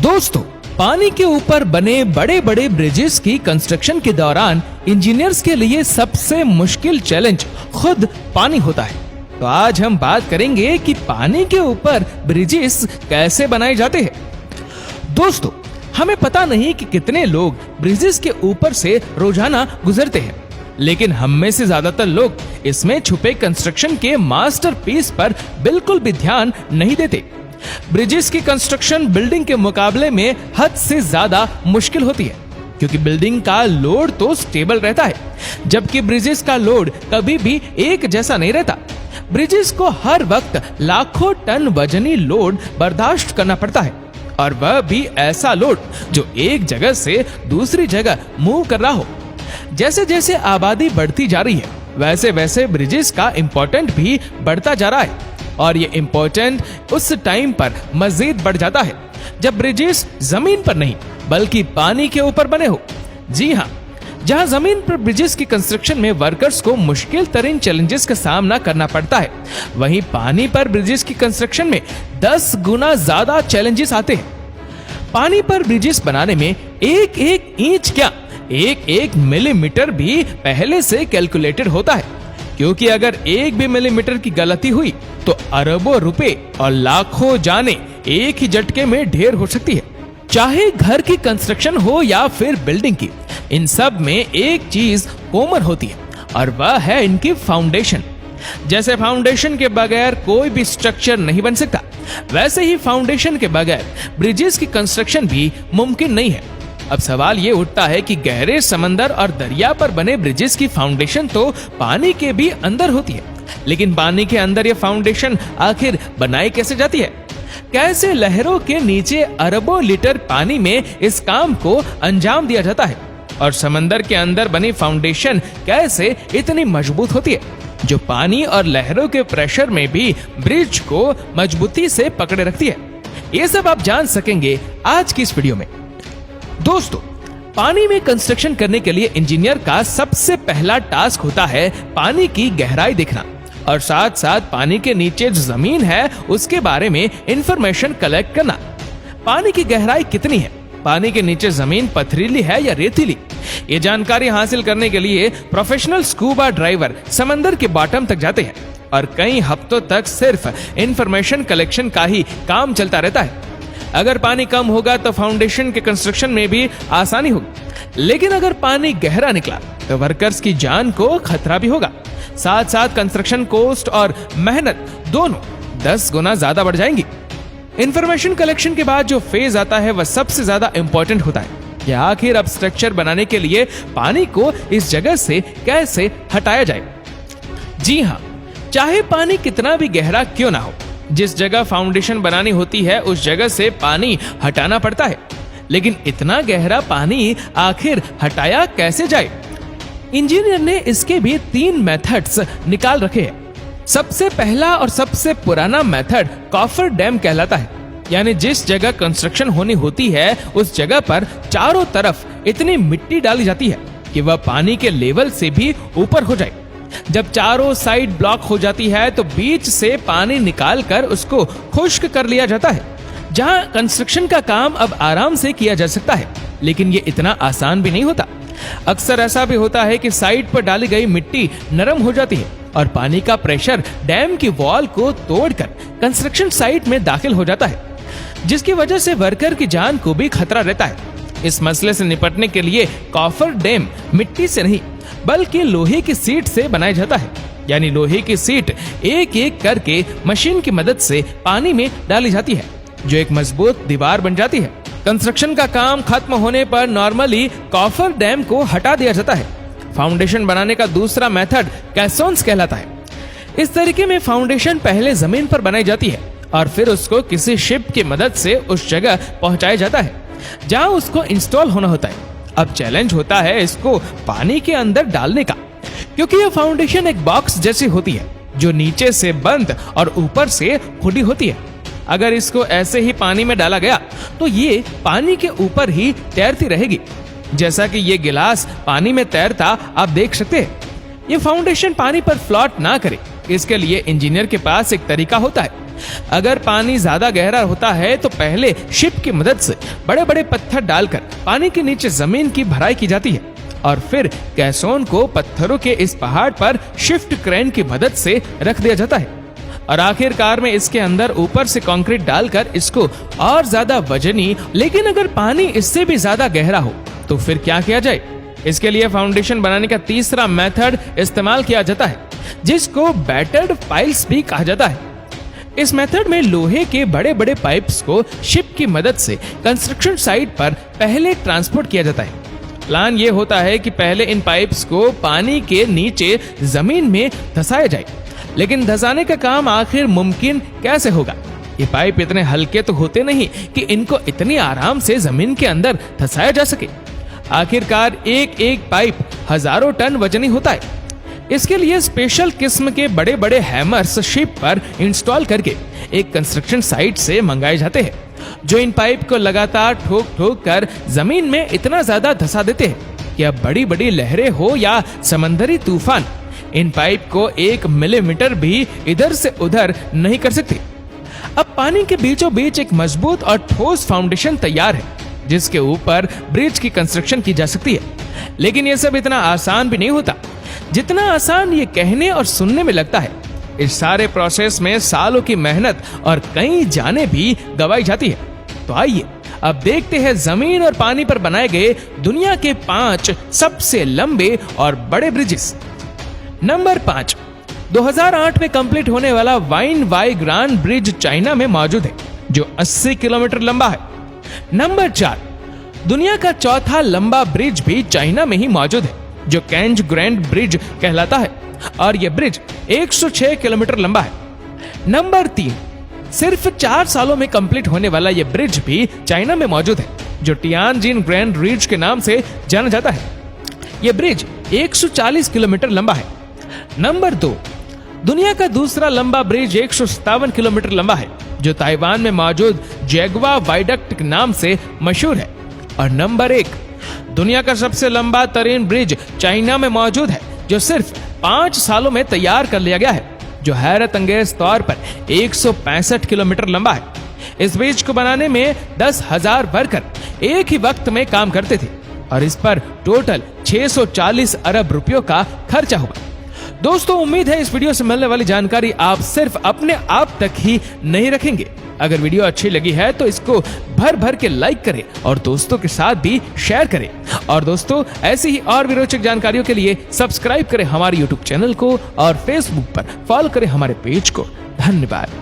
दोस्तों, पानी के ऊपर बने बड़े बड़े ब्रिजेस की कंस्ट्रक्शन के दौरान इंजीनियर्स के लिए सबसे मुश्किल चैलेंज खुद पानी होता है। तो आज हम बात करेंगे कि पानी के ऊपर ब्रिजेस कैसे बनाए जाते हैं। दोस्तों, हमें पता नहीं कि कितने लोग ब्रिजेस के ऊपर से रोजाना गुजरते हैं, लेकिन हम में से ज्यादातर लोग इसमें छुपे कंस्ट्रक्शन के मास्टरपीस पर बिल्कुल भी ध्यान नहीं देते। ब्रिजेस की कंस्ट्रक्शन बिल्डिंग के मुकाबले में हद से ज्यादा मुश्किल होती है, क्योंकि बिल्डिंग का लोड तो स्टेबल रहता है, जबकि ब्रिजेस का लोड कभी भी एक जैसा नहीं रहता। ब्रिजेस को हर वक्त लाखों टन वजनी लोड बर्दाश्त करना पड़ता है, और वह भी ऐसा लोड जो एक जगह से दूसरी जगह मूव कर रहा हो। जैसे जैसे आबादी बढ़ती जा रही है, वैसे वैसे ब्रिजेस का इम्पोर्टेंट भी बढ़ता जा रहा है, और ये इम्पोर्टेंट उस टाइम पर मजीद बढ़ जाता है जब ब्रिजेस जमीन पर नहीं बल्कि पानी के ऊपर बने हो। जी हाँ, जहाँ जमीन पर ब्रिजेस की कंस्ट्रक्शन में वर्कर्स को मुश्किल तरीन चैलेंजेस का सामना करना पड़ता है, वहीं पानी पर ब्रिजेस की कंस्ट्रक्शन में 10 गुना ज्यादा चैलेंजेस आते हैं। पानी पर ब्रिजेस बनाने में एक एक इंच क्या, एक एक मिलीमीटर भी पहले से कैलकुलेटेड होता है, क्योंकि अगर एक भी मिलीमीटर की गलती हुई तो अरबों रुपए और लाखों जाने एक ही झटके में ढेर हो सकती है। चाहे घर की कंस्ट्रक्शन हो या फिर बिल्डिंग की, इन सब में एक चीज कॉमन होती है, और वह है इनकी फाउंडेशन। जैसे फाउंडेशन के बगैर कोई भी स्ट्रक्चर नहीं बन सकता, वैसे ही फाउंडेशन के बगैर ब्रिजेस की कंस्ट्रक्शन भी मुमकिन नहीं है। अब सवाल ये उठता है कि गहरे समंदर और दरिया पर बने ब्रिजेस की फाउंडेशन तो पानी के भी अंदर होती है, लेकिन पानी के अंदर ये फाउंडेशन आखिर बनाई कैसे जाती है? कैसे लहरों के नीचे अरबों लीटर पानी में इस काम को अंजाम दिया जाता है? और समंदर के अंदर बनी फाउंडेशन कैसे इतनी मजबूत होती है, जो पानी और लहरों के प्रेशर में भी ब्रिज को मजबूती से पकड़े रखती है? ये सब आप जान सकेंगे आज की इस वीडियो में। दोस्तों, पानी में कंस्ट्रक्शन करने के लिए इंजीनियर का सबसे पहला टास्क होता है पानी की गहराई देखना, और साथ साथ पानी के नीचे जो जमीन है उसके बारे में इंफॉर्मेशन कलेक्ट करना। पानी की गहराई कितनी है, पानी के नीचे जमीन पथरीली है या रेतीली, ये जानकारी हासिल करने के लिए प्रोफेशनल स्कूबा ड्राइवर समंदर के बॉटम तक जाते हैं, और कई हफ्तों तक सिर्फ इंफॉर्मेशन कलेक्शन का ही काम चलता रहता है। अगर पानी कम होगा तो फाउंडेशन के कंस्ट्रक्शन में भी आसानी होगी, लेकिन अगर पानी गहरा निकला तो वर्कर्स की जान को खतरा भी होगा। साथ साथ कंस्ट्रक्शन कॉस्ट और मेहनत दोनों 10 गुना ज्यादा बढ़ जाएंगी। इंफॉर्मेशन कलेक्शन के बाद जो फेज आता है वह सबसे ज्यादा इंपॉर्टेंट होता है, कि आखिर अब स्ट्रक्चर बनाने के लिए पानी को इस जगह से कैसे हटाया जाए। जी हाँ, चाहे पानी कितना भी गहरा क्यों ना हो, जिस जगह फाउंडेशन बनानी होती है उस जगह से पानी हटाना पड़ता है, लेकिन इतना गहरा पानी आखिर हटाया कैसे जाए? इंजीनियर ने इसके भी 3 मेथड्स निकाल रखे हैं। सबसे पहला और सबसे पुराना मेथड कॉफर डैम कहलाता है, यानी जिस जगह कंस्ट्रक्शन होनी होती है उस जगह पर चारों तरफ इतनी मिट्टी डाली जाती है कि वह पानी के लेवल से भी ऊपर हो जाए। जब चारों साइड ब्लॉक हो जाती है तो बीच से पानी निकालकर उसको खुश्क कर लिया जाता है, जहां कंस्ट्रक्शन का काम अब आराम से किया जा सकता है। लेकिन ये इतना आसान भी नहीं होता। अक्सर ऐसा भी होता है कि साइड पर डाली गई मिट्टी नरम हो जाती है और पानी का प्रेशर डैम की वॉल को तोड़कर कंस्ट्रक्शन साइट में दाखिल हो जाता है, जिसकी वजह से वर्कर की जान को भी खतरा रहता है। इस मसले से निपटने के लिए कॉफर डैम मिट्टी से नहीं बल्कि लोहे की सीट से बनाया जाता है, यानी लोहे की सीट एक एक करके मशीन की मदद से पानी में डाली जाती है, जो एक मजबूत दीवार बन जाती है। कंस्ट्रक्शन का काम खत्म होने पर नॉर्मली कॉफर डैम को हटा दिया जाता है। फाउंडेशन बनाने का दूसरा मेथड कैसोन्स कहलाता है। इस तरीके में फाउंडेशन पहले जमीन पर बनाई जाती है और फिर उसको किसी शिप की मदद से उस जगह पहुंचाया जाता है जहां उसको इंस्टॉल होना होता है। अब चैलेंज होता है इसको पानी के अंदर डालने का, क्योंकि यह फाउंडेशन एक बॉक्स जैसी होती है जो नीचे से बंद और ऊपर से खुली होती है। अगर इसको ऐसे ही पानी में डाला गया तो ये पानी के ऊपर ही तैरती रहेगी, जैसा कि ये गिलास पानी में तैरता आप देख सकते हैं। ये फाउंडेशन पानी पर फ्लोट ना करे, इसके लिए इंजीनियर के पास एक तरीका होता है अगर पानी ज्यादा गहरा होता है तो पहले शिप की मदद से बड़े बड़े पत्थर डालकर पानी के नीचे जमीन की भराई की जाती है और फिर कैसोन को पत्थरों के इस पहाड़ पर शिफ्ट क्रेन की मदद से रख दिया जाता है और आखिरकार में इसके अंदर ऊपर से कंक्रीट डालकर इसको और ज्यादा वजनी, लेकिन अगर पानी इससे भी ज्यादा गहरा हो तो फिर क्या किया जाए? इसके लिए फाउंडेशन बनाने का तीसरा मेथड इस्तेमाल किया जाता है जिसको बैटर्ड पाइल्स भी कहा जाता है। इस मेथड में लोहे के बड़े बड़े पाइप्स को शिप की मदद से कंस्ट्रक्शन साइट पर पहले ट्रांसपोर्ट किया जाता है। प्लान ये होता है कि पहले इन पाइप्स को पानी के नीचे जमीन में धंसाया जाए, लेकिन धंसाने का काम आखिर मुमकिन कैसे होगा? ये पाइप इतने हल्के तो होते नहीं कि इनको इतनी आराम से जमीन के अंदर धंसाया जा सके। आखिरकार एक एक पाइप हजारों टन वजनी होता है। इसके लिए स्पेशल किस्म के बड़े बड़े हैमर्स शिप पर इंस्टॉल करके एक कंस्ट्रक्शन साइट से मंगाए जाते हैं, जो इन पाइप को लगातार ठोक ठोक कर जमीन में इतना ज्यादा धंसा देते हैं कि अब बड़ी बड़ी लहरें हो या समंदरी तूफान इन पाइप को 1 मिलीमीटर भी इधर से उधर नहीं कर सकते। अब पानी के बीचों बीच एक मजबूत और ठोस फाउंडेशन तैयार है जिसके ऊपर ब्रिज की कंस्ट्रक्शन की जा सकती है। लेकिन यह सब इतना आसान भी नहीं होता जितना आसान ये कहने और सुनने में लगता है। इस सारे प्रोसेस में सालों की मेहनत और कई जानें भी गंवाई जाती है। तो आइए अब देखते हैं जमीन और पानी पर बनाए गए दुनिया के 5 सबसे लंबे और बड़े ब्रिजेस। नंबर 5, 2008 में कंप्लीट होने वाला वाइन वाई ग्रांड ब्रिज चाइना में मौजूद है जो 80 किलोमीटर लंबा है। नंबर 4, दुनिया का चौथा लंबा ब्रिज भी चाइना में ही मौजूद है जो कैंज ग्रैंड ब्रिज कहलाता है और यह ब्रिज 106 किलोमीटर लंबा है। नंबर 3, सिर्फ 4 सालों में कंप्लीट होने वाला यह ब्रिज भी चाइना में मौजूद है जो टियानजिन ग्रैंड ब्रिज के नाम से जाना जाता है। यह ब्रिज 140 किलोमीटर लंबा है। नंबर 2, दुनिया का दूसरा लंबा ब्रिज 157 किलोमीटर लंबा है जो ताइवान में मौजूद जैगवा वाइडक्ट के नाम से मशहूर है। और नंबर 1, दुनिया का सबसे लंबा तरीन ब्रिज चाइना में मौजूद है जो सिर्फ 5 सालों में तैयार कर लिया गया है, जो हैरत अंगेज तौर पर 165 किलोमीटर लंबा है। इस ब्रिज को बनाने में 10,000 वर्कर एक ही वक्त में काम करते थे और इस पर टोटल 640 अरब रुपयों का खर्चा हुआ। दोस्तों, उम्मीद है इस वीडियो से मिलने वाली जानकारी आप सिर्फ अपने आप तक ही नहीं रखेंगे। अगर वीडियो अच्छी लगी है तो इसको भर भर के लाइक करें और दोस्तों के साथ भी शेयर करें। और दोस्तों, ऐसी ही और भी रोचक जानकारियों के लिए सब्सक्राइब करें हमारे YouTube चैनल को और Facebook पर फॉलो करें हमारे पेज को। धन्यवाद।